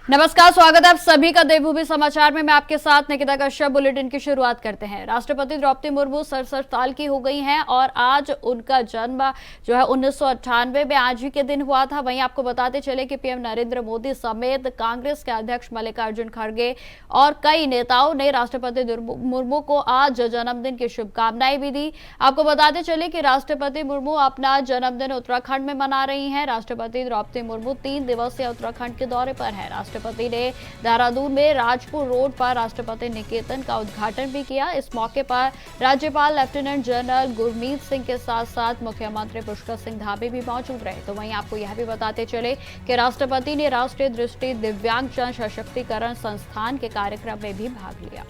नमस्कार, स्वागत है आप सभी का देवभूमि समाचार में। मैं आपके साथ निकिता कश्यप। बुलेटिन की शुरुआत करते हैं। राष्ट्रपति द्रौपदी मुर्मू 67 साल की हो गई हैं और आज उनका जन्म जो है 1998 में आज ही के दिन हुआ था। वहीं आपको बताते चले कि पीएम नरेंद्र मोदी समेत कांग्रेस के अध्यक्ष मल्लिकार्जुन खड़गे और कई नेताओं ने राष्ट्रपति मुर्मू को आज जन्मदिन की शुभकामनाएं भी दी। आपको बताते चले कि राष्ट्रपति मुर्मू अपना जन्मदिन उत्तराखंड में मना रही हैं। राष्ट्रपति द्रौपदी मुर्मू 3 दिवसीय उत्तराखंड के दौरे पर है। राष्ट्रपति ने देहरादून में राजपुर रोड पर राष्ट्रपति निकेतन का उद्घाटन भी किया। इस मौके पर राज्यपाल लेफ्टिनेंट जनरल गुरमीत सिंह के साथ साथ मुख्यमंत्री पुष्कर सिंह धामी भी मौजूद रहे। तो वहीं आपको यह भी बताते चले कि राष्ट्रपति ने राष्ट्रीय दृष्टि दिव्यांगजन सशक्तिकरण संस्थान के कार्यक्रम में भी भाग लिया।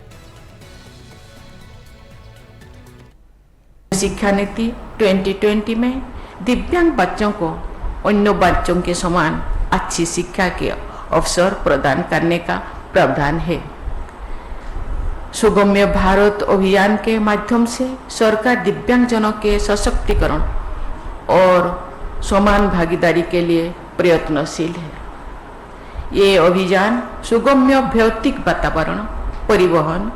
शिक्षा नीति 2020 में दिव्यांग बच्चों को अन्य बच्चों के समान अच्छी शिक्षा के अवसर प्रदान करने का प्रावधान है। सुगम्य भारत अभियान के माध्यम से सरकार दिव्यांगजनों के सशक्तिकरण और समान भागीदारी के लिए प्रयत्नशील है। ये अभियान सुगम्य भौतिक वातावरण, परिवहन,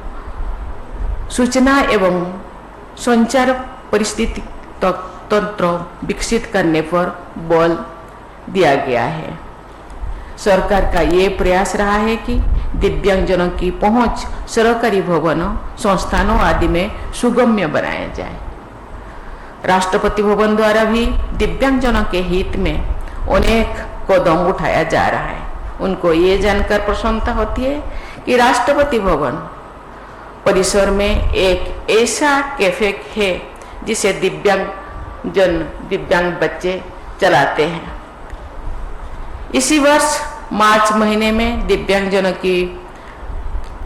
सूचना एवं संचार परिस्थिति तंत्र विकसित करने पर बल दिया गया है। सरकार का ये प्रयास रहा है कि दिव्यांगजनों की पहुंच सरकारी भवनों, संस्थानों आदि में सुगम्य बनाया जाए। राष्ट्रपति भवन द्वारा भी दिव्यांगजनों के हित में अनेक कदम उठाया जा रहा है। उनको ये जानकर प्रसन्नता होती है कि राष्ट्रपति भवन परिसर में एक ऐसा कैफे है जिसे दिव्यांग बच्चे चलाते हैं। इसी वर्ष मार्च महीने में दिव्यांगजनों की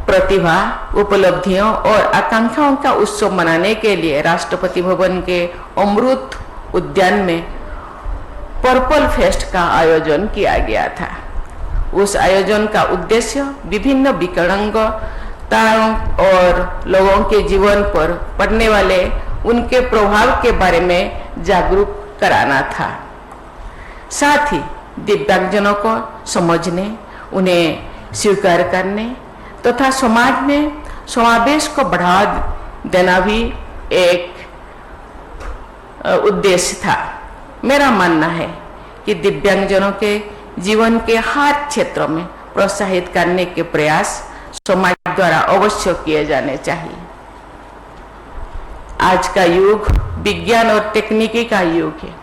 प्रतिभा, उपलब्धियों और आकांक्षाओं का उत्सव मनाने के लिए राष्ट्रपति भवन के अमृत उद्यान में पर्पल फेस्ट का आयोजन किया गया था। उस आयोजन का उद्देश्य विभिन्न विकलांगताओं और लोगों के जीवन पर पड़ने वाले उनके प्रभाव के बारे में जागरूक कराना था। साथ ही दिव्यांगजनों को समझने, उन्हें स्वीकार करने तथा समाज में समावेश को बढ़ावा देना भी एक उद्देश्य था। मेरा मानना है कि दिव्यांगजनों के जीवन के हर क्षेत्र में प्रोत्साहित करने के प्रयास समाज द्वारा अवश्य किए जाने चाहिए। आज का युग विज्ञान और तकनीकी का युग है।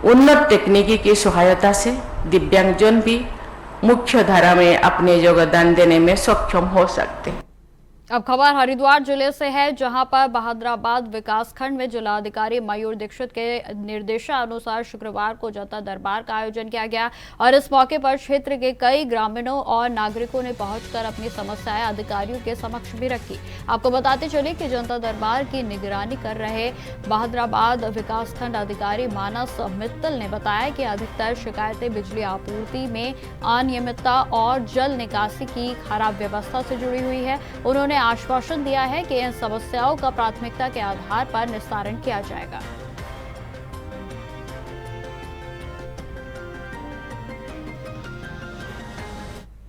उन्नत तकनीकी की सहायता से दिव्यांगजन भी मुख्य धारा में अपने योगदान देने में सक्षम हो सकते हैं। अब खबर हरिद्वार जिले से है, जहां पर बहादुराबाद विकासखंड में जिलाधिकारी मयूर दीक्षित के निर्देशानुसार शुक्रवार को जनता दरबार का आयोजन किया गया और इस मौके पर क्षेत्र के कई ग्रामीणों और नागरिकों ने पहुंचकर अपनी समस्याएं अधिकारियों के समक्ष भी रखी। आपको बताते चले कि जनता दरबार की निगरानी कर रहे बहादुराबाद विकासखंड अधिकारी मानस मित्तल ने बताया कि अधिकतर शिकायतें बिजली आपूर्ति में अनियमितता और जल निकासी की खराब व्यवस्था से जुड़ी हुई है। उन्होंने आश्वासन दिया है कि इन समस्याओं का प्राथमिकता के आधार पर निस्तारण किया जाएगा।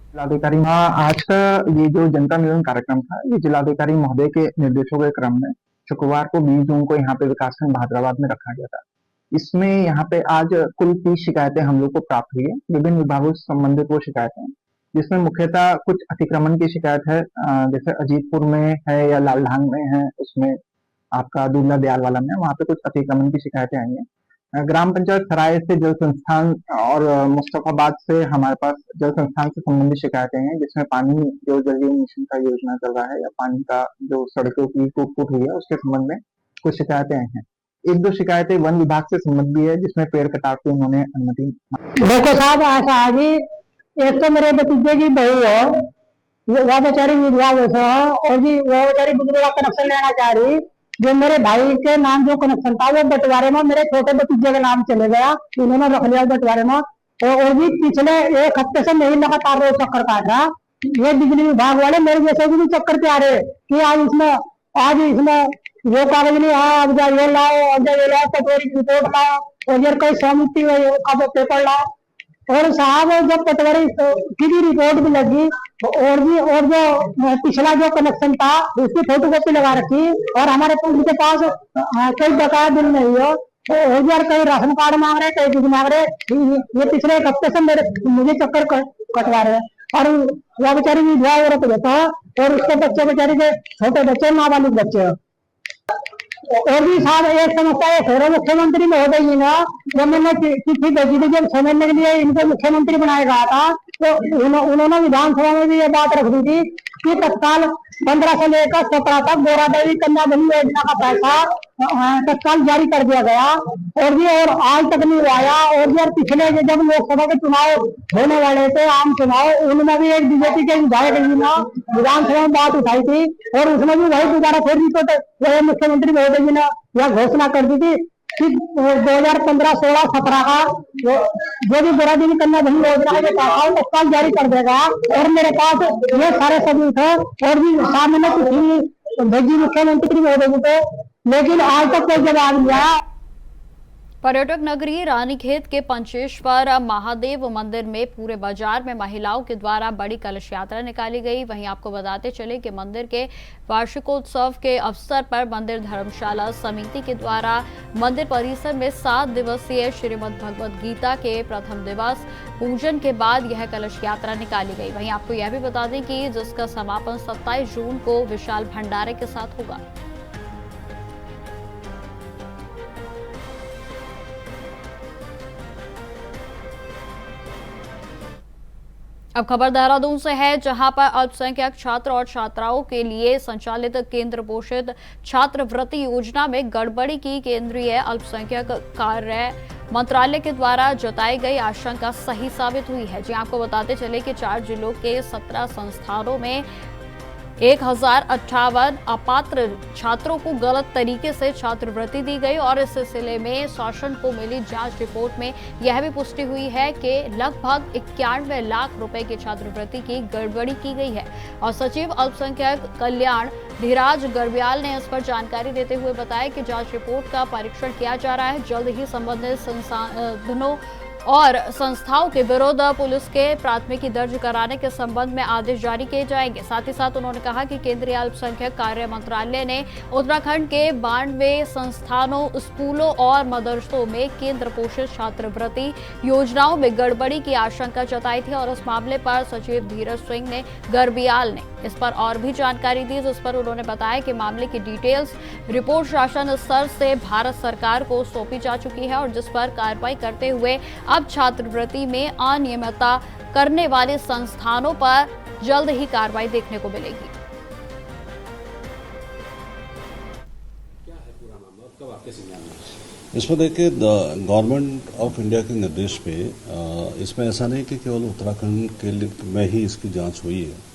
जिलाधिकारी आज का ये जो जनता मिलन कार्यक्रम था, ये जिलाधिकारी महोदय के निर्देशों के क्रम में शुक्रवार को 20 जून को यहाँ पे विकासखंड बहादुराबाद में रखा गया था। इसमें यहाँ पे आज कुल 30 शिकायतें हम लोग को प्राप्त हुई है। विभिन्न विभागों से संबंधित वो शिकायतें, जिसमें मुख्यतः कुछ अतिक्रमण की शिकायत है, जैसे अजीतपुर में है या लालढांग में है, उसमें आपका दूल्हा दयाल वाला में, वहाँ पे कुछ अतिक्रमण की शिकायतें आई हैं। ग्राम पंचायत सराय से जल संस्थान और मुस्तफाबाद से हमारे पास जल संस्थान से संबंधित शिकायतें हैं, जिसमें पानी जो जल जीवन मिशन का योजना चल रहा है या पानी का जो सड़कों की टूट हुई है उसके संबंध में कुछ शिकायतें आई हैं। 1-2 शिकायतें वन विभाग से संबंधित भी है, जिसमें पेड़ कटाव की उन्होंने अनुमति। देखो साहब, ऐसा है कि एक तो मेरे भतीजे की बहू है, वह बेचारी विधवा जैसा है, और जी वो बेचारी बिजली का कनेक्शन लेना चाह रही। जो मेरे भाई के नाम जो कनेक्शन था वो बंटवारे में मेरे छोटे भतीजे के नाम चले गया, उन्होंने रख लिया बंटवारे में। और भी पिछले 1 हफ्ते से नहीं लगातार रोज चक्कर काट रहा। ये बिजली विभाग वाले मेरे जैसे भी चक्कर पे आ रहे कि आज इसमें ये कागज नहीं है, अब जा ये लाओ, अब जा ये लाओ, पटवारी की रिपोर्ट लाओ, और यार कोई सहमति का पेपर लाओ। और साहब जब पटवारी की भी रिपोर्ट भी लगी और जो पिछला जो कनेक्शन था उसकी फोटोकॉपी लगा रखी, और हमारे उनके पास कोई बकाया बिल नहीं हो, तो यार कहीं राशन कार्ड मांग रहे, कहीं कुछ मांग रहे। ये पिछले एक हफ्ते से मुझे चक्कर कटवा रहे हैं। और वह बेचारी विधवा औरत रहता है, और उसके बच्चे बेचारी के छोटे बच्चे, नाबालिग बच्चे। और भी साहब एक समस्या है, मुख्यमंत्री महोदय जी ने जब मैंने चिट्ठी भेजी थी, जब समझने के लिए इनको मुख्यमंत्री बनाया गया था, तो उन्होंने विधानसभा में भी ये बात रख दी थी कि तत्काल 15 से लेकर 17 तक गौरा देवी कन्या धन योजना का पैसा तत्काल जारी कर दिया गया, और आज तक नहीं आया। और यार पिछले जब लोकसभा के चुनाव होने वाले थे, आम चुनाव, उनमें भी एक बीजेपी के विधायक जी ने विधानसभा में बात उठाई थी, और उसमें भी वही दोबारा फिर रिपोर्ट मुख्यमंत्री महोदय जी ने यह घोषणा कर दी थी कि 2015, 16, 17 का जो भी गौरा देवी कन्या धन योजना के पैसा तत्काल जारी कर देगा। और मेरे पास ये सारे सबूत है, और भी सामने चिट्ठी भेजी मुख्यमंत्री महोदय जी को, लेकिन आज तक कोई जवाब नहीं आया। पर्यटक नगरी रानीखेत के पंचेश्वर महादेव मंदिर में पूरे बाजार में महिलाओं के द्वारा बड़ी कलश यात्रा निकाली गई। वहीं आपको बताते चले कि मंदिर के वार्षिकोत्सव के अवसर पर मंदिर धर्मशाला समिति के द्वारा मंदिर परिसर में 7 दिवसीय श्रीमद् भगवद गीता के प्रथम दिवस पूजन के बाद यह कलश यात्रा निकाली गई। वहीं आपको यह भी बता दें कि जिसका समापन 27 जून को विशाल भंडारे के साथ होगा। अब खबर देहरादून से है, जहां पर अल्पसंख्यक छात्र और छात्राओं के लिए संचालित केंद्र पोषित छात्रवृत्ति योजना में गड़बड़ी की केंद्रीय अल्पसंख्यक कार्य मंत्रालय के द्वारा जताई गई आशंका सही साबित हुई है। जी आपको बताते चले कि 4 जिलों के 17 संस्थानों में 1058 अपात्र छात्रों को गलत तरीके से छात्रवृत्ति दी गई, और इस सिलसिले में शासन को मिली जांच रिपोर्ट में यह भी पुष्टि हुई है कि लगभग 91 लाख रुपए की छात्रवृत्ति की गड़बड़ी की गई है। और सचिव अल्पसंख्यक कल्याण धीराज गर्ब्याल ने इस पर जानकारी देते हुए बताया कि जांच रिपोर्ट का परीक्षण किया जा रहा है। जल्द ही संबंधित संसाधनों और संस्थाओं के विरुद्ध पुलिस के प्राथमिकी दर्ज कराने के संबंध में आदेश जारी किए जाएंगे। साथ ही साथ उन्होंने कहा कि केंद्रीय अल्पसंख्यक कार्य मंत्रालय ने उत्तराखंड के 92 संस्थानों, स्कूलों और मदरसों में केंद्र पोषित छात्रवृत्ति योजनाओं में गड़बड़ी की आशंका जताई थी, और इस मामले पर सचिव धीरज सिंह ने गर्ब्याल ने इस पर और भी जानकारी दी, जिस पर उन्होंने बताया कि मामले की डिटेल्स रिपोर्ट शासन स्तर से भारत सरकार को सौंपी जा चुकी है, और जिस पर कार्रवाई करते हुए अब छात्रवृत्ति में अनियमितता करने वाले संस्थानों पर जल्द ही कार्रवाई देखने को मिलेगी। इसमें देखिए, गवर्नमेंट ऑफ इंडिया के निर्देश पे इसमें ऐसा नहीं कि केवल उत्तराखंड के में ही इसकी जांच हुई है।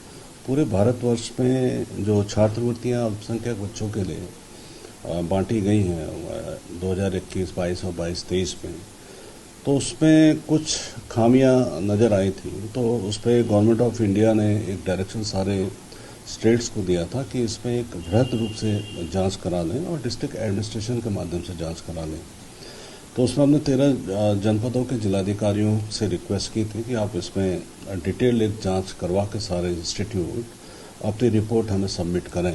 पूरे भारतवर्ष में जो छात्रवृत्तियां अल्पसंख्यक बच्चों के लिए बांटी गई हैं 2021, 22 और 22-23 में, तो उसमें कुछ खामियां नज़र आई थी। तो उस पर गवर्नमेंट ऑफ इंडिया ने एक डायरेक्शन सारे स्टेट्स को दिया था कि इसमें एक वृहद रूप से जांच करा लें और डिस्ट्रिक्ट एडमिनिस्ट्रेशन के माध्यम से जांच करा लें। तो उसमें हमने 13 जनपदों के जिलाधिकारियों से रिक्वेस्ट की थी कि आप इसमें डिटेल एक जांच करवा के सारे इंस्टीट्यूट अपनी रिपोर्ट हमें सबमिट करें।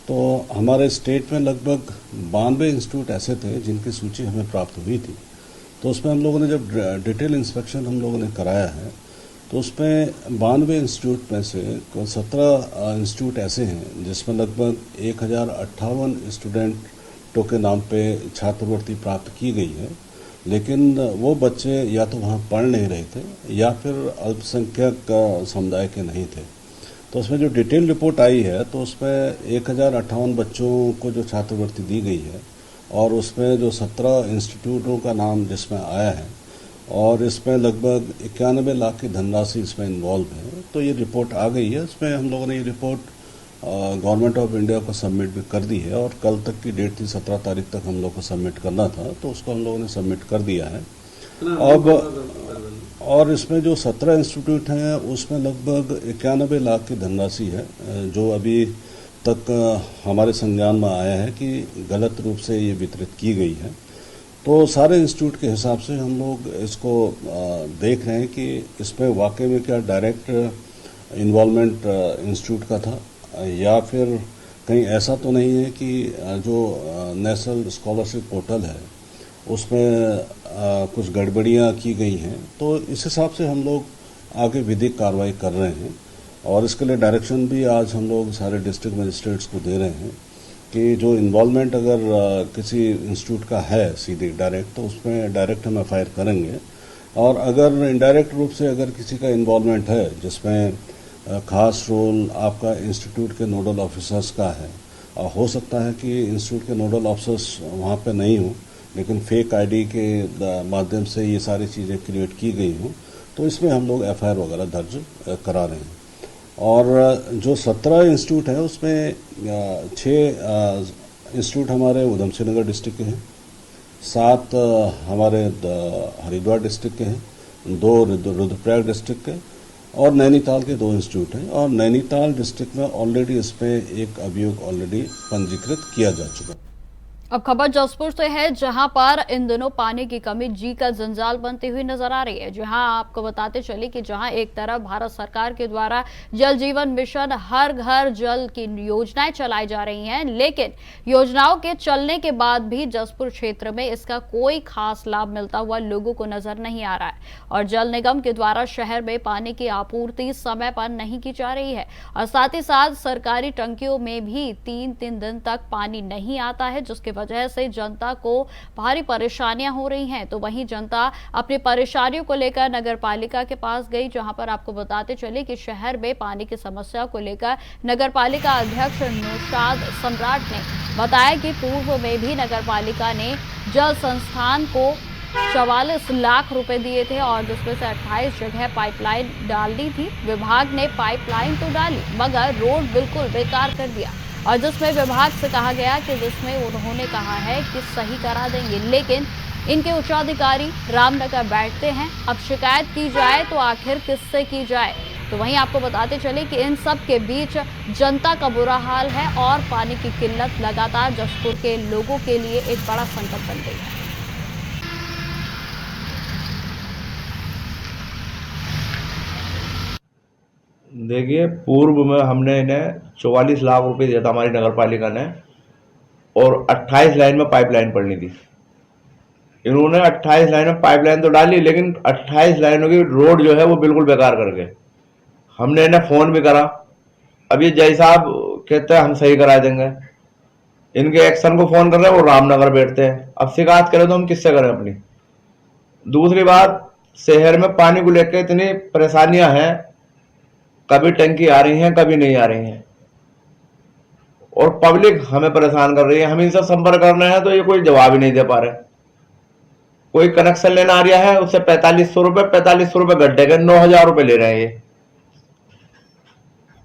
तो हमारे स्टेट में लगभग 92 इंस्टीट्यूट ऐसे थे जिनकी सूची हमें प्राप्त हुई थी। तो उसमें हम लोगों ने जब डिटेल इंस्पेक्शन हम लोगों ने कराया है, तो उसमें 92 इंस्टीट्यूट में से 17 इंस्टीट्यूट ऐसे हैं जिसमें लगभग 1058 स्टूडेंटों के नाम पे छात्रवृत्ति प्राप्त की गई है, लेकिन वो बच्चे या तो वहाँ पढ़ नहीं रहे थे या फिर अल्पसंख्यक समुदाय के नहीं थे। तो उसमें जो डिटेल रिपोर्ट आई है, तो उसमें 1058 बच्चों को जो छात्रवृत्ति दी गई है, और उसमें जो 17 इंस्टीट्यूटों का नाम जिसमें आया है, और इसमें लगभग 91 लाख की धनराशि इसमें इन्वॉल्व है। तो ये रिपोर्ट आ गई है। इसमें हम लोगों ने ये रिपोर्ट गवर्नमेंट ऑफ इंडिया को सबमिट भी कर दी है, और कल तक की डेट थी, 17 तारीख तक हम लोग को सबमिट करना था, तो उसको हम लोगों ने सबमिट कर दिया है। अब और इसमें जो 17 इंस्टीट्यूट हैं उसमें लगभग 91 लाख की धनराशि है जो अभी तक हमारे संज्ञान में आया है कि गलत रूप से ये वितरित की गई है। तो सारे इंस्टीट्यूट के हिसाब से हम लोग इसको देख रहे हैं कि इसमें वाकई में क्या डायरेक्ट इन्वॉल्वमेंट इंस्टीट्यूट का था या फिर कहीं ऐसा तो नहीं है कि जो नेशनल स्कॉलरशिप पोर्टल है उसमें कुछ गड़बड़ियाँ की गई हैं। तो इस हिसाब से हम लोग आगे विधिक कार्रवाई कर रहे हैं और इसके लिए डायरेक्शन भी आज हम लोग सारे डिस्ट्रिक्ट मजिस्ट्रेट्स को दे रहे हैं कि जो इन्वॉल्वमेंट अगर किसी इंस्टीट्यूट का है सीधे डायरेक्ट तो उसमें डायरेक्ट हम एफआईआर करेंगे और अगर इनडायरेक्ट रूप से अगर किसी का इन्वॉल्वमेंट है जिसमें खास रोल आपका इंस्टीट्यूट के नोडल ऑफिसर्स का है और हो सकता है कि इंस्टीट्यूट के नोडल ऑफिसर्स वहाँ पे नहीं हों लेकिन फेक आईडी के माध्यम से ये सारी चीज़ें क्रिएट की गई हों तो इसमें हम लोग एफआईआर वगैरह दर्ज करा रहे हैं। और जो 17 इंस्टीट्यूट हैं उसमें 6 इंस्टीट्यूट हमारे उधम सिंह नगर डिस्ट्रिक्ट के हैं, 7 हमारे हरिद्वार डिस्ट्रिक्ट के हैं, 2 रुद्रप्रयाग डिस्ट्रिक्ट के और नैनीताल के 2 इंस्टीट्यूट हैं। और नैनीताल डिस्ट्रिक्ट में ऑलरेडी इस पर एक अभियोग ऑलरेडी पंजीकृत किया जा चुका है। अब खबर जसपुर से है जहां पर इन दिनों पानी की कमी जी का जंजाल बनती हुई नजर आ रही है। जहां आपको बताते चले कि जहां एक तरफ भारत सरकार के द्वारा जल जीवन मिशन हर घर जल की योजनाएं चलाई जा रही हैं, लेकिन योजनाओं के चलने के बाद भी जसपुर क्षेत्र में इसका कोई खास लाभ मिलता हुआ लोगों को नजर नहीं आ रहा है और जल निगम के द्वारा शहर में पानी की आपूर्ति समय पर नहीं की जा रही है और साथ ही साथ सरकारी टंकियों में भी 3-3 दिन तक पानी नहीं आता है, जिसके वजह से जनता को भारी परेशानियां हो रही हैं। तो वहीं जनता अपनी परेशानियों को लेकर नगर पालिका के पास गई, जहां पर आपको बताते चले कि शहर में पानी की समस्या को लेकर नगर पालिका अध्यक्ष नौशाद सम्राट ने बताया कि पूर्व में भी नगर पालिका ने जल संस्थान को 44 लाख रुपए दिए थे और जिसमें से 28 जगह पाइपलाइन डालनी थी। विभाग ने पाइपलाइन तो डाली मगर रोड बिल्कुल बेकार कर दिया और जिसमें विभाग से कहा गया कि जिसमें उन्होंने कहा है कि सही करा देंगे, लेकिन इनके उच्चाधिकारी रामनगर बैठते हैं। अब शिकायत की जाए तो आखिर किससे की जाए। तो वहीं आपको बताते चले कि इन सब के बीच जनता का बुरा हाल है और पानी की किल्लत लगातार जसपुर के लोगों के लिए एक बड़ा संकट बन गई है। देखिए, पूर्व में हमने इन्हें 44 लाख रुपए दिया था हमारी नगर पालिका ने और 28 लाइन में पाइपलाइन पड़नी थी। इन्होंने 28 लाइन में पाइपलाइन तो डाली लेकिन 28 लाइनों की रोड जो है वो बिल्कुल बेकार कर गए। हमने इन्हें फोन भी करा, अब ये जय साहब कहते हैं हम सही करा देंगे, इनके एक्शन को फोन कर रहे हैं वो रामनगर बैठते हैं। अब शिकायत करें तो हम किससे करें अपनी। दूसरी बात, शहर में पानी को लेकर इतनी परेशानियां हैं, कभी टंकी आ रही हैं कभी नहीं आ रही हैं और पब्लिक हमें परेशान कर रही है। हम इनसे संपर्क कर रहे हैं तो ये कोई जवाब ही नहीं दे पा रहे। कोई कनेक्शन लेना आ रहा है उससे 4500 रुपए गड्ढे के 9000 रुपए ले रहे हैं ये।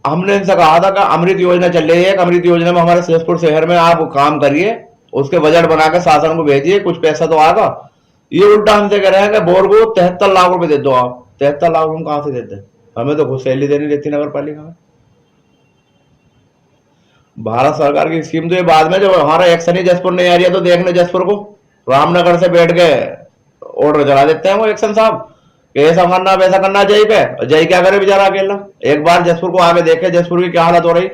हमने इनसे कहा था कि अमृत योजना चल रही है, अमृत योजना में हमारे जसपुर शहर में आप काम करिए, उसके बजट बना के शासन को भेजिए, कुछ पैसा तो आएगा। ये उल्टा हमसे कह रहे हैं कि बोर को 73 लाख रुपए दे दो आप। 73 लाख हम कहां से देते, हमें तो खुद सैलरी देनी रहती नगर पालिका में। भारत सरकार की स्कीम तो ये बाद में जब हमारा एक्शन ही जसपुर नहीं आ रही है तो देखने जसपुर को रामनगर से बैठ के ऑर्डर चला देते हैं वो एक्शन साहब कि ऐसा करना वैसा करना। जय पे जय क्या करे बेचारा अकेला। एक बार जसपुर को आगे देखे जसपुर की क्या हालत हो रही।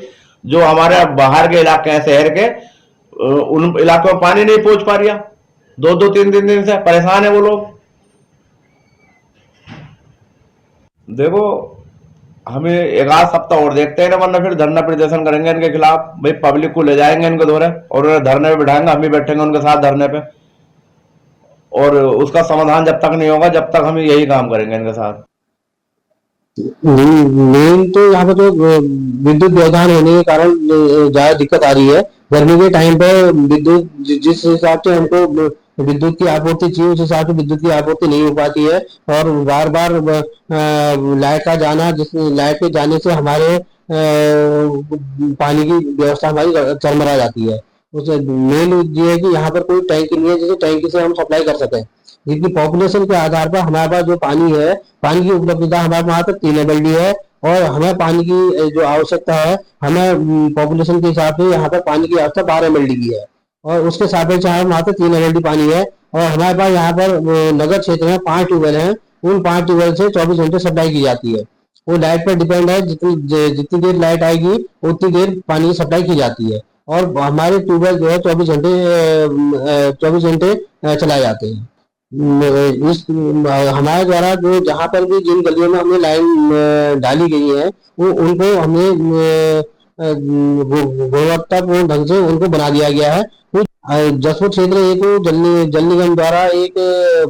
जो हमारे बाहर के इलाके हैं शहर के, उन इलाकों में पानी नहीं पहुंच पा रहा। 2-3 दिन से परेशान है वो लोग। देखो, हमें एक आध सप्ताह और देखते हैं ना, वरना फिर धरना प्रदर्शन करेंगे इनके खिलाफ। भाई पब्लिक को ले जाएंगे इनके दौरे और उन्हें धरने पे बिठाएंगे, हम भी बैठेंगे उनके साथ धरने पे और उसका समाधान जब तक नहीं होगा जब तक हम यही काम करेंगे इनके साथ। मेन तो यहाँ पे जो विद्युत व्यवधान होने के कारण ज्यादा दिक्कत आ रही है। गर्मी के टाइम पे विद्युत जिस हिसाब से हमको विद्युत की आपूर्ति चाहिए उस हिसाब से विद्युत की आपूर्ति नहीं हो पाती है और बार बार लाइट का जाना, जिस लाइट के जाने से हमारे पानी की व्यवस्था हमारी चरमरा जाती है। उसे मेन ये है कि यहाँ पर कोई टैंकी नहीं है जिसे टैंकी से हम सप्लाई कर सकें। जितनी पॉपुलेशन के आधार पर हमारे पास जो पानी है, पानी की उपलब्धता हमारे वहां तक 3 MLD है, और हमें पानी की जो आवश्यकता है, हमें पॉपुलेशन के हिसाब से यहाँ पर पानी की आवश्यकता 12 MLD की है, और उसके सापेक्ष वहां पर 3 MLD पानी है। और हमारे पास यहाँ पर नगर क्षेत्र में 5 ट्यूबवेल हैं, उन 5 ट्यूबवेल से 24 घंटे सप्लाई की जाती है। वो लाइट पर डिपेंड है, जितनी देर लाइट आएगी उतनी देर पानी की सप्लाई की जाती है, और हमारे ट्यूबवेल जो है 24 घंटे चलाए जाते हैं। इस हमारे द्वारा जो जहाँ पर भी जिन गलियों में हमने लाइन डाली गई है, वो उनको हमने गुणवत्तापूर्ण ढंग से उनको बना दिया गया है। कुछ जसपुर क्षेत्र जल निगम द्वारा एक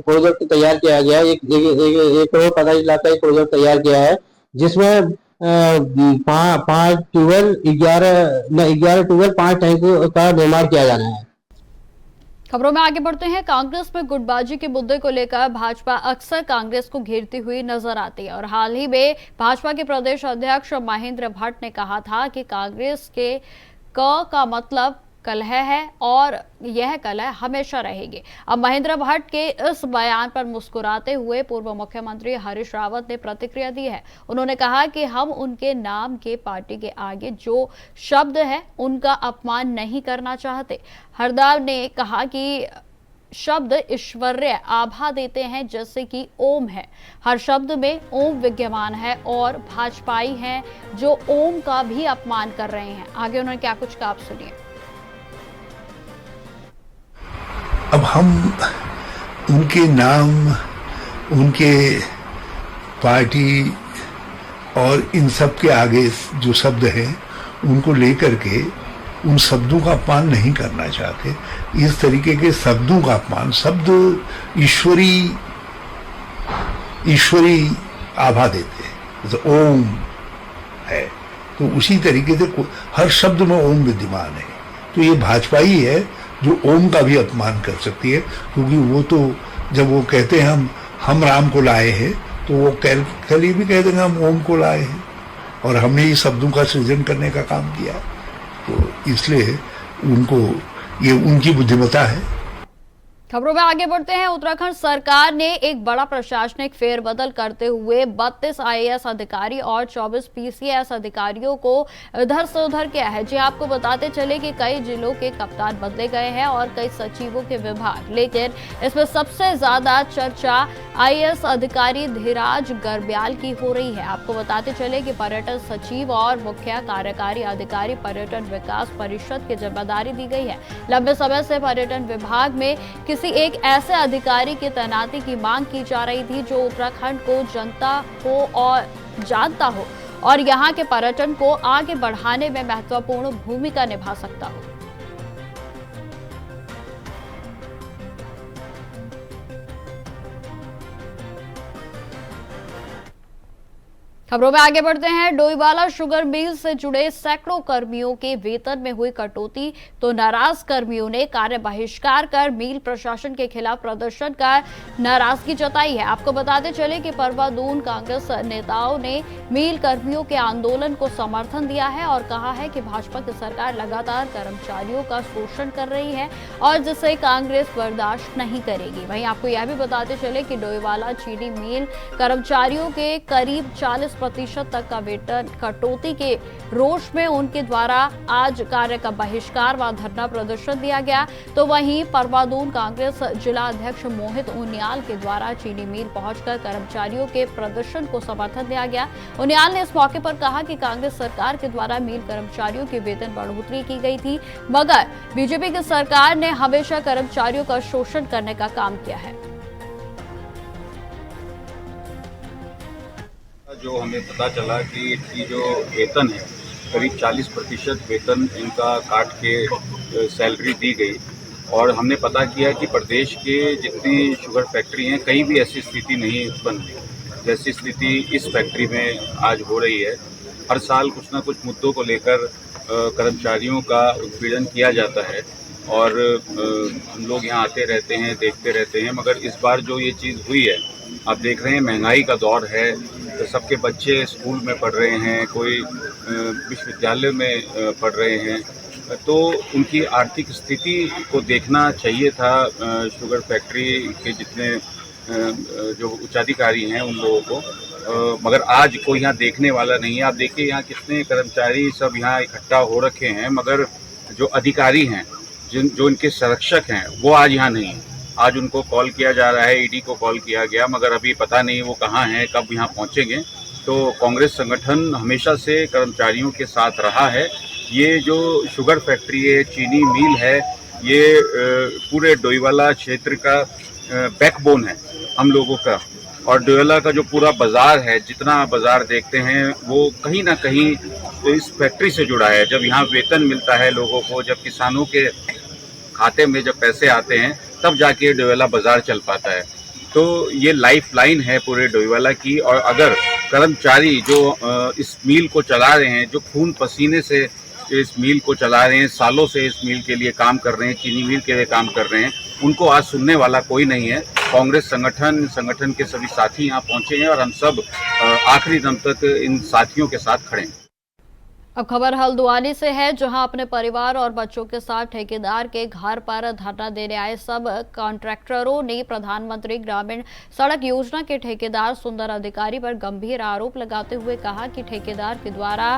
प्रोजेक्ट तैयार किया गया है, 1,45 लाख का एक प्रोजेक्ट तैयार किया है, जिसमें 5 ट्यूबवेल 11 ट्यूबवेल 5 टैंक का निर्माण किया जाना है। खबरों में आगे बढ़ते हैं। कांग्रेस में गुटबाजी के मुद्दे को लेकर भाजपा अक्सर कांग्रेस को घेरती हुई नजर आती है, और हाल ही में भाजपा के प्रदेश अध्यक्ष महेंद्र भट्ट ने कहा था कि कांग्रेस के क का मतलब कलह है, और यह कलह हमेशा रहेगी। अब महेंद्र भट्ट के इस बयान पर मुस्कुराते हुए पूर्व मुख्यमंत्री हरीश रावत ने प्रतिक्रिया दी है। उन्होंने कहा कि हम उनके नाम के पार्टी के आगे जो शब्द है उनका अपमान नहीं करना चाहते। हरदाव ने कहा कि शब्द ईश्वरीय आभा देते हैं, जैसे कि ओम है, हर शब्द में ओम विद्यमान है, और भाजपाई हैं जो ओम का भी अपमान कर रहे हैं। आगे उन्होंने क्या कुछ कहा, आप सुनिए। अब हम उनके नाम, उनके पार्टी और इन सब के आगे जो शब्द हैं उनको लेकर के उन शब्दों का अपमान नहीं करना चाहते। इस तरीके के शब्दों का अपमान, शब्द ईश्वरी आभा देते हैं, जैसे ओम है तो उसी तरीके से हर शब्द में ओम विद्यमान है। तो ये भाजपा ही है जो ओम का भी अपमान कर सकती है, क्योंकि वो तो जब वो कहते हैं हम राम को लाए हैं, तो वो कल ये भी कह देंगे हम ओम को लाए हैं, और हमने ये शब्दों का सृजन करने का काम किया। तो इसलिए उनको ये उनकी बुद्धिमत्ता है। खबरों में आगे बढ़ते हैं। उत्तराखंड सरकार ने एक बड़ा प्रशासनिक फेरबदल करते हुए 32 IAS अधिकारी और 24 PCS अधिकारियों को इधर से उधर किया है। जी आपको बताते चले कि कई जिलों के कप्तान बदले गए हैं और कई सचिवों के विभाग, लेकिन इसमें सबसे ज्यादा चर्चा IAS अधिकारी धीराज गर्ब्याल की हो रही है। आपको बताते चले कि पर्यटन सचिव और मुख्य कार्यकारी अधिकारी पर्यटन विकास परिषद की जिम्मेदारी दी गई है। लंबे समय से पर्यटन विभाग में किसी एक ऐसे अधिकारी की तैनाती की मांग की जा रही थी जो उत्तराखंड को जानता हो और यहां के पर्यटन को आगे बढ़ाने में महत्वपूर्ण भूमिका निभा सकता हो। खबरों में आगे बढ़ते हैं। डोईवाला शुगर मिल से जुड़े सैकड़ों कर्मियों के वेतन में हुई कटौती तो नाराज कर्मियों ने कार्य बहिष्कार कर मिल प्रशासन के खिलाफ प्रदर्शन कर नाराजगी जताई है। आपको बताते चले कि परवादून कांग्रेस नेताओं ने मिल कर्मियों के आंदोलन को समर्थन दिया है और कहा है कि भाजपा की सरकार लगातार कर्मचारियों का शोषण कर रही है और जिसे कांग्रेस बर्दाश्त नहीं करेगी। वहीं आपको यह भी बताते चले कि डोईवाला चीनी मिल कर्मचारियों के करीब 40% तक का वेतन कटौती के रोष में उनके द्वारा आज कार्य का बहिष्कार व धरना प्रदर्शन दिया गया। तो वहीं परवादून कांग्रेस जिला अध्यक्ष मोहित उनियाल के द्वारा चीनी मिल पहुंचकर कर्मचारियों के प्रदर्शन को समर्थन दिया गया। उनियाल ने इस मौके पर कहा कि कांग्रेस सरकार के द्वारा मिल कर्मचारियों की वेतन बढ़ोतरी की गई थी, मगर बीजेपी की सरकार ने हमेशा कर्मचारियों का शोषण करने का काम किया है। जो हमें पता चला कि इनकी जो वेतन है करीब 40% वेतन इनका काट के सैलरी दी गई और हमने पता किया कि प्रदेश के जितनी शुगर फैक्ट्री हैं कहीं भी ऐसी स्थिति नहीं उत्पन्न हुई जैसी स्थिति इस फैक्ट्री में आज हो रही है। हर साल कुछ ना कुछ मुद्दों को लेकर कर्मचारियों का उत्पीड़न किया जाता है और हम लोग यहाँ आते रहते हैं, देखते रहते हैं, मगर इस बार जो ये चीज़ हुई है, आप देख रहे हैं महंगाई का दौर है, तो सबके बच्चे स्कूल में पढ़ रहे हैं, कोई विश्वविद्यालय में पढ़ रहे हैं तो उनकी आर्थिक स्थिति को देखना चाहिए था शुगर फैक्ट्री के जितने जो उच्चाधिकारी हैं उन लोगों को, मगर आज कोई यहाँ देखने वाला नहीं है। आप देखिए यहाँ कितने कर्मचारी सब यहाँ इकट्ठा हो रखे हैं, मगर जो अधिकारी हैं, जो इनके संरक्षक हैं, वो आज यहाँ नहीं है। आज उनको कॉल किया जा रहा है, ईडी को कॉल किया गया, मगर अभी पता नहीं वो कहाँ हैं, कब यहाँ पहुँचेंगे। तो कांग्रेस संगठन हमेशा से कर्मचारियों के साथ रहा है। ये जो शुगर फैक्ट्री है, चीनी मिल है, ये पूरे डोईवाला क्षेत्र का बैकबोन है हम लोगों का। और डोईवाला का जो पूरा बाज़ार है, जितना बाज़ार देखते हैं, वो कहीं ना कहीं इस फैक्ट्री से जुड़ा है। जब यहाँ वेतन मिलता है लोगों को, जब किसानों के खाते में जब पैसे आते हैं, तब जाके डोईवाला बाज़ार चल पाता है। तो ये लाइफ लाइन है पूरे डोईवाला की। और अगर कर्मचारी जो इस मिल को चला रहे हैं, जो खून पसीने से इस मिल को चला रहे हैं, सालों से इस मिल के लिए काम कर रहे हैं, चीनी मिल के लिए काम कर रहे हैं, उनको आज सुनने वाला कोई नहीं है। कांग्रेस संगठन के सभी साथी यहाँ पहुंचे हैं और हम सब आखिरी दम तक इन साथियों के साथ खड़े हैं। अब खबर हल्द्वानी से है, जहां अपने परिवार और बच्चों के साथ ठेकेदार के घर पर धरना देने आए सब कॉन्ट्रैक्टरों ने प्रधानमंत्री ग्रामीण सड़क योजना के ठेकेदार सुंदर अधिकारी पर गंभीर आरोप लगाते हुए कहा कि ठेकेदार के द्वारा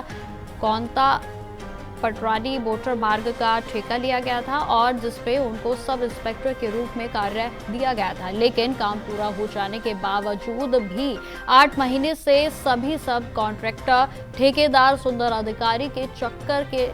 कोंता पटरानी मोटर मार्ग का ठेका लिया गया था और जिसपे उनको सब इंस्पेक्टर के रूप में कार्य दिया गया था, लेकिन काम पूरा हो जाने के बावजूद भी 8 महीने से सभी सब कॉन्ट्रैक्टर ठेकेदार सुंदर अधिकारी के चक्कर के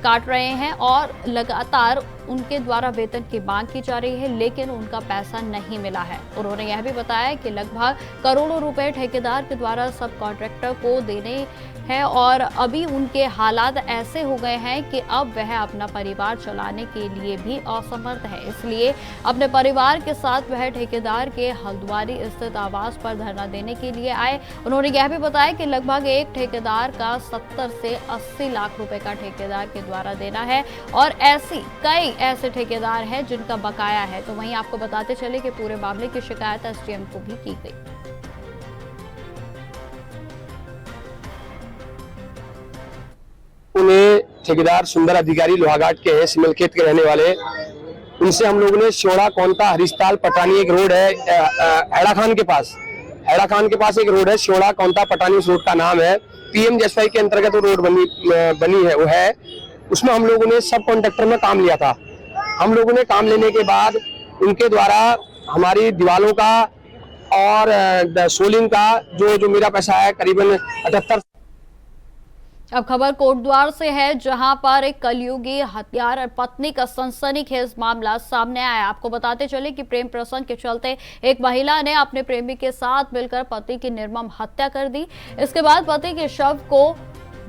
काट रहे हैं और लगातार उनके द्वारा वेतन की मांग की जा रही है, लेकिन उनका पैसा नहीं मिला है। उन्होंने यह भी बताया कि लगभग करोड़ों रुपए ठेकेदार के द्वारा सब कॉन्ट्रैक्टर को देने हैं और अभी उनके हालात ऐसे हो गए हैं कि अब वह अपना परिवार चलाने के लिए भी असमर्थ है। इसलिए अपने परिवार के साथ वह ठेकेदार के हल्द्वानी स्थित आवास पर धरना देने के लिए आए। उन्होंने यह भी बताया कि लगभग एक ठेकेदार का 70 से 80 लाख रुपए का ठेकेदार के द्वारा देना है और कई ऐसे ठेकेदार हैं जिनका बकाया है। तो वहीं आपको बताते चले कि पूरे मामले की शिकायत एसडीएम को भी की गई। उन्हें ठेकेदार सुंदर अधिकारी लोहाघाट के हैं, सिमलखेत के रहने वाले, उनसे हम लोगों ने शोड़ा कोंता हरिस्ताल पटानी एक रोड है हैड़ा खान के पास एक रोड है, शोड़ा कोंता पटानी उस रोड का नाम है। पीएम जसवाई के अंतर्गत वो रोड बनी है, वो है। उसमें हम लोगों ने सब कॉन्ट्रैक्टर में काम लिया था। हम लोगों ने काम लेने के बाद उनके द्वारा हमारी दीवालों का और सोलिंग का जो मेरा पैसा है करीबन 78। अब खबर कोटद्वार से है, जहां पर एक कलयुगी हत्यार पत्नी का सनसनीखेज मामला सामने आया। आपको बताते चले कि प्रेम प्रसंग के चलते एक महिला ने अपने प्रेमी के साथ मिलकर पति की निर्मम हत्या कर दी। इसके बाद पति के शव को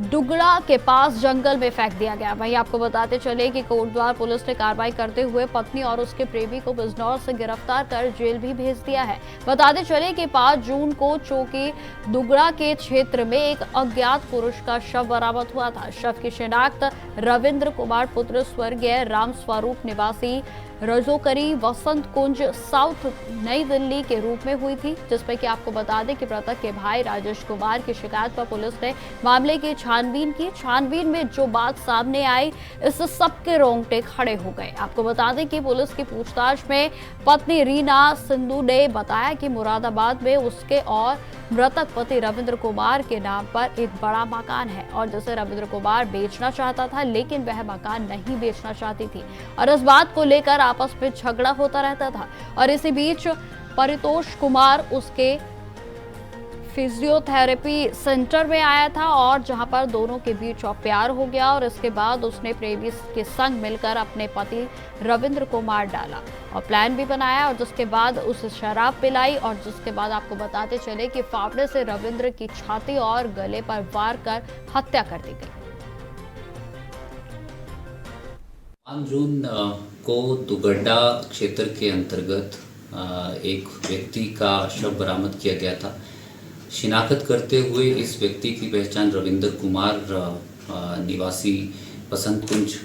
डुगड़ा के पास जंगल में फेंक दिया गया। वहीं आपको बताते चले कि कोटद्वार पुलिस ने कार्रवाई करते हुए पत्नी और उसके प्रेमी को बिजनौर से गिरफ्तार कर जेल भी भेज दिया है। बताते चले कि 5 जून को चौकी डुगड़ा के क्षेत्र में एक अज्ञात पुरुष का शव बरामद हुआ था। शव की शिनाख्त रविंद्र कुमार पुत्र स्वर्गीय राम स्वरूप निवासी रजोकरी वसंत कुंज साउथ नई दिल्ली के रूप में हुई थी, जिसमें कि आपको बता दें कि मृतक के भाई राजेश कुमार की शिकायत पर पुलिस ने मामले की छानबीन की। छानबीन में जो बात सामने आई, इससे सबके रोंगटे खड़े हो गए। आपको बता दें कि पुलिस की पूछताछ में पत्नी रीना सिंधु ने बताया कि मुरादाबाद में उसके और मृतक पति रविंद्र कुमार के नाम पर एक बड़ा मकान है और जिसे रविंद्र कुमार बेचना चाहता था, लेकिन वह मकान नहीं बेचना चाहती थी और इस बात को लेकर आपस में झगड़ा होता रहता था। और इसी बीच परितोष कुमार उसके फिजियोथेरेपी सेंटर में आया था और जहां पर दोनों के बीच प्यार हो गया और इसके बाद उसने प्रेमी के संग मिलकर अपने पति रविंद्र को मार डाला और प्लान भी बनाया और जिसके बाद उसे शराब पिलाई और जिसके बाद आपको बताते चले कि फावड़े से रविंद्र की छाती और गले पर वार कर हत्या कर दी गई। 5 जून को दुगड्डा क्षेत्र के अंतर्गत एक व्यक्ति का शव बरामद किया गया था। शिनाख्त करते हुए इस व्यक्ति की पहचान रविंद्र कुमार निवासी बसंत कुंज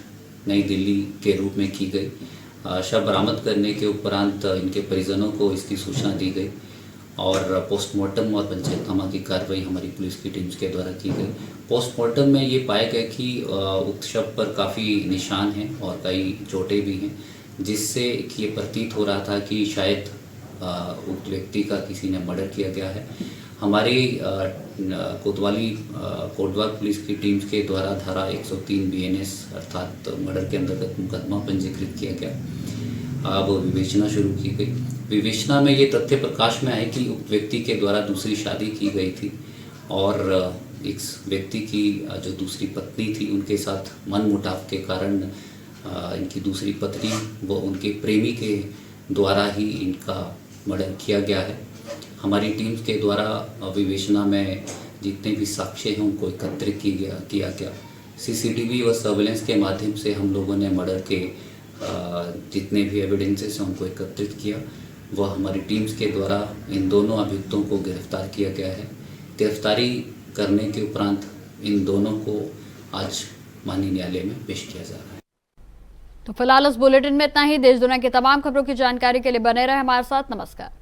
नई दिल्ली के रूप में की गई। शव बरामद करने के उपरांत इनके परिजनों को इसकी सूचना दी गई और पोस्टमार्टम और पंचनामा की कार्रवाई हमारी पुलिस की टीम्स के द्वारा की गई। पोस्टमार्टम में ये पाया गया कि उक्त शव पर काफ़ी निशान हैं और कई चोटें भी हैं, जिससे कि ये प्रतीत हो रहा था कि शायद उक्त व्यक्ति का किसी ने मर्डर किया गया है। हमारी कोतवाली पुलिस की टीम्स के द्वारा धारा 103 BNS अर्थात मर्डर के अंतर्गत मुकदमा पंजीकृत किया गया। अब विवेचना शुरू की गई। विवेचना में ये तथ्य प्रकाश में आए कि उक्त व्यक्ति के द्वारा दूसरी शादी की गई थी और इस व्यक्ति की जो दूसरी पत्नी थी उनके साथ मनमुटाव के कारण इनकी दूसरी पत्नी व उनके प्रेमी के द्वारा ही इनका मर्डर किया गया है। हमारी टीम्स के द्वारा विवेचना में जितने भी साक्ष्य हैं उनको एकत्रित किया गया। CCTV व सर्वेलेंस के माध्यम से हम लोगों ने मर्डर के जितने भी एविडेंसेस हैं उनको एकत्रित किया। वह हमारी टीम्स के द्वारा इन दोनों अभियुक्तों को गिरफ्तार किया गया है। गिरफ्तारी करने के उपरांत इन दोनों को आज माननीय न्यायालय में पेश किया जा रहा है। तो फिलहाल इस बुलेटिन में इतना ही। देश दुनिया की तमाम खबरों की जानकारी के लिए बने रहे हमारे साथ। नमस्कार।